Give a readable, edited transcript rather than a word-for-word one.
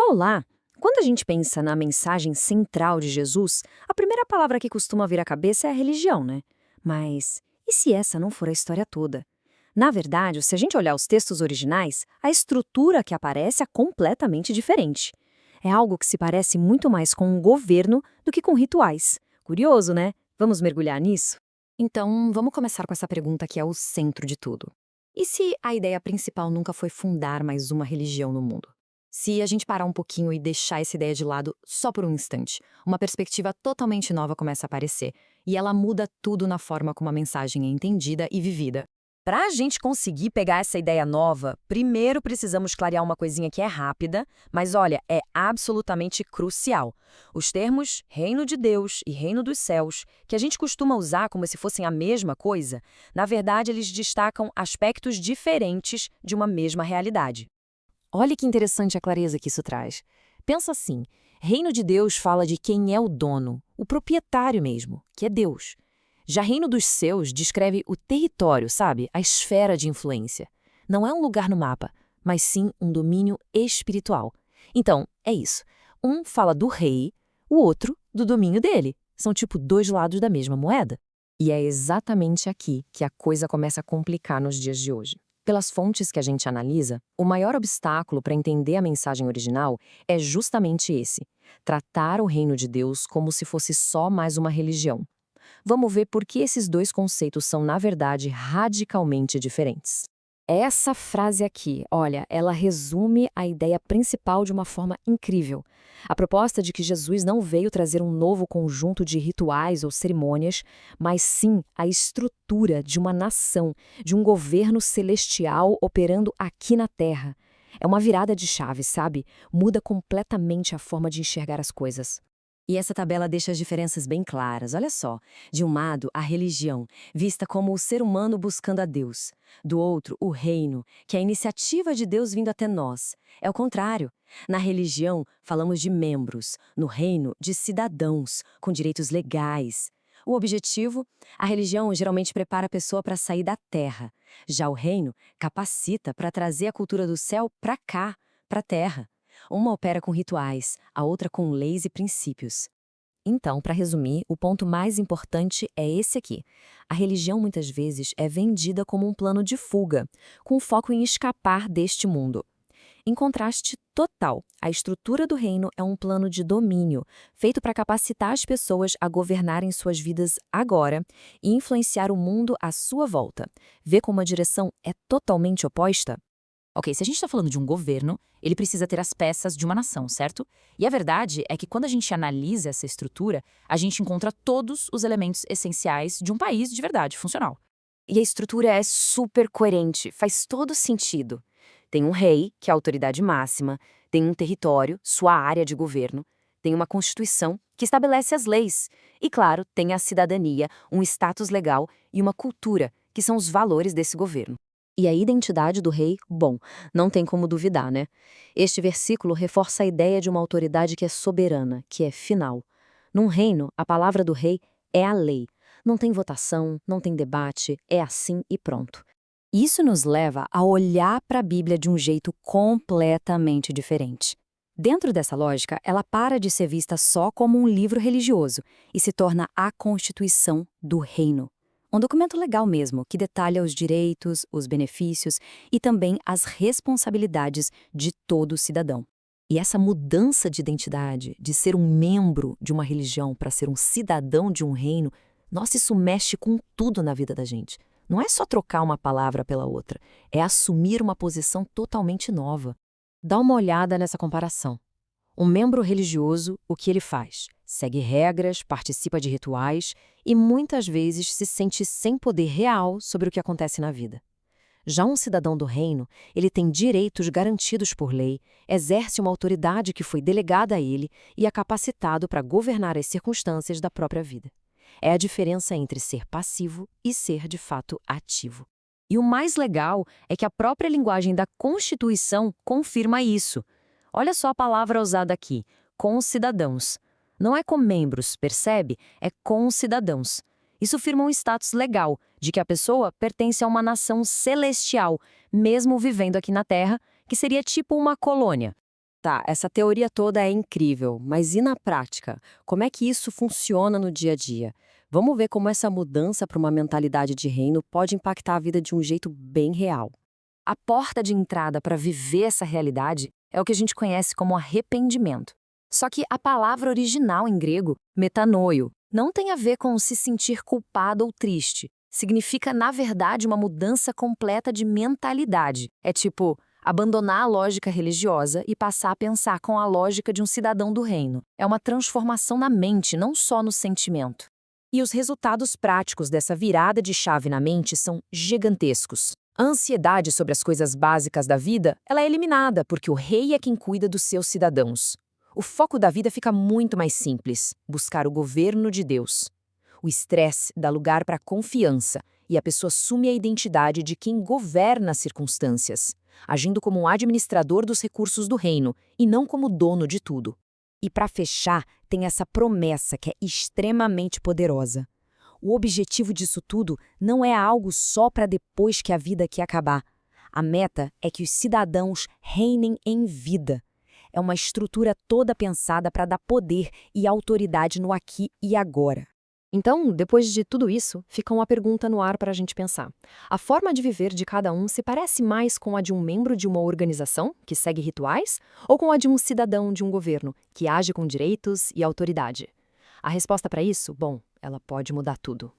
Olá! Quando a gente pensa na mensagem central de Jesus, a primeira palavra que costuma vir à cabeça é a religião, né? Mas e se essa não for a história toda? Na verdade, se a gente olhar os textos originais, a estrutura que aparece é completamente diferente. É algo que se parece muito mais com um governo do que com rituais. Curioso, né? Vamos mergulhar nisso? Então, vamos começar com essa pergunta que é o centro de tudo. E se a ideia principal nunca foi fundar mais uma religião no mundo? Se a gente parar um pouquinho e deixar essa ideia de lado só por um instante, uma perspectiva totalmente nova começa a aparecer, e ela muda tudo na forma como a mensagem é entendida e vivida. Para a gente conseguir pegar essa ideia nova, primeiro precisamos clarear uma coisinha que é rápida, mas olha, é absolutamente crucial. Os termos reino de Deus e reino dos céus, que a gente costuma usar como se fossem a mesma coisa, na verdade eles destacam aspectos diferentes de uma mesma realidade. Olha que interessante a clareza que isso traz. Pensa assim, reino de Deus fala de quem é o dono, o proprietário mesmo, que é Deus. Já reino dos céus descreve o território, sabe? A esfera de influência. Não é um lugar no mapa, mas sim um domínio espiritual. Então, é isso. Um fala do rei, o outro do domínio dele. São tipo dois lados da mesma moeda. E é exatamente aqui que a coisa começa a complicar nos dias de hoje. Pelas fontes que a gente analisa, o maior obstáculo para entender a mensagem original é justamente esse: tratar o reino de Deus como se fosse só mais uma religião. Vamos ver por que esses dois conceitos são, na verdade, radicalmente diferentes. Essa frase aqui, olha, ela resume a ideia principal de uma forma incrível. A proposta de que Jesus não veio trazer um novo conjunto de rituais ou cerimônias, mas sim a estrutura de uma nação, de um governo celestial operando aqui na Terra. É uma virada de chave, sabe? Muda completamente a forma de enxergar as coisas. E essa tabela deixa as diferenças bem claras. Olha só, de um lado, a religião, vista como o ser humano buscando a Deus. Do outro, o reino, que é a iniciativa de Deus vindo até nós. É o contrário. Na religião, falamos de membros. No reino, de cidadãos, com direitos legais. O objetivo? A religião geralmente prepara a pessoa para sair da terra. Já o reino capacita para trazer a cultura do céu para cá, para a terra. Uma opera com rituais, a outra com leis e princípios. Então, para resumir, o ponto mais importante é esse aqui. A religião muitas vezes é vendida como um plano de fuga, com foco em escapar deste mundo. Em contraste total, a estrutura do reino é um plano de domínio, feito para capacitar as pessoas a governarem suas vidas agora e influenciar o mundo à sua volta. Vê como a direção é totalmente oposta? Ok, se a gente está falando de um governo, ele precisa ter as peças de uma nação, certo? E a verdade é que quando a gente analisa essa estrutura, a gente encontra todos os elementos essenciais de um país de verdade funcional. E a estrutura é super coerente, faz todo sentido. Tem um rei, que é a autoridade máxima, tem um território, sua área de governo, tem uma constituição que estabelece as leis. E, claro, tem a cidadania, um status legal e uma cultura, que são os valores desse governo. E a identidade do rei, bom, não tem como duvidar, né? Este versículo reforça a ideia de uma autoridade que é soberana, que é final. Num reino, a palavra do rei é a lei. Não tem votação, não tem debate, é assim e pronto. Isso nos leva a olhar para a Bíblia de um jeito completamente diferente. Dentro dessa lógica, ela para de ser vista só como um livro religioso e se torna a Constituição do Reino. Um documento legal mesmo, que detalha os direitos, os benefícios e também as responsabilidades de todo cidadão. E essa mudança de identidade, de ser um membro de uma religião para ser um cidadão de um reino, nossa, isso mexe com tudo na vida da gente. Não é só trocar uma palavra pela outra, é assumir uma posição totalmente nova. Dá uma olhada nessa comparação. Um membro religioso, o que ele faz? Segue regras, participa de rituais e muitas vezes se sente sem poder real sobre o que acontece na vida. Já um cidadão do reino, ele tem direitos garantidos por lei, exerce uma autoridade que foi delegada a ele e é capacitado para governar as circunstâncias da própria vida. É a diferença entre ser passivo e ser, de fato, ativo. E o mais legal é que a própria linguagem da Constituição confirma isso. Olha só a palavra usada aqui, concidadãos. Não é com membros, percebe? É concidadãos. Isso firma um status legal, de que a pessoa pertence a uma nação celestial, mesmo vivendo aqui na Terra, que seria tipo uma colônia. Tá, essa teoria toda é incrível, mas e na prática? Como é que isso funciona no dia a dia? Vamos ver como essa mudança para uma mentalidade de reino pode impactar a vida de um jeito bem real. A porta de entrada para viver essa realidade é o que a gente conhece como arrependimento. Só que a palavra original em grego, metanoio, não tem a ver com se sentir culpado ou triste. Significa, na verdade, uma mudança completa de mentalidade. É tipo, abandonar a lógica religiosa e passar a pensar com a lógica de um cidadão do reino. É uma transformação na mente, não só no sentimento. E os resultados práticos dessa virada de chave na mente são gigantescos. A ansiedade sobre as coisas básicas da vida, ela é eliminada porque o rei é quem cuida dos seus cidadãos. O foco da vida fica muito mais simples, buscar o governo de Deus. O estresse dá lugar para a confiança e a pessoa assume a identidade de quem governa as circunstâncias, agindo como um administrador dos recursos do reino e não como dono de tudo. E para fechar, tem essa promessa que é extremamente poderosa. O objetivo disso tudo não é algo só para depois que a vida aqui acabar. A meta é que os cidadãos reinem em vida. É uma estrutura toda pensada para dar poder e autoridade no aqui e agora. Então, depois de tudo isso, fica uma pergunta no ar para a gente pensar. A forma de viver de cada um se parece mais com a de um membro de uma organização, que segue rituais, ou com a de um cidadão de um governo, que age com direitos e autoridade? A resposta para isso, bom, ela pode mudar tudo.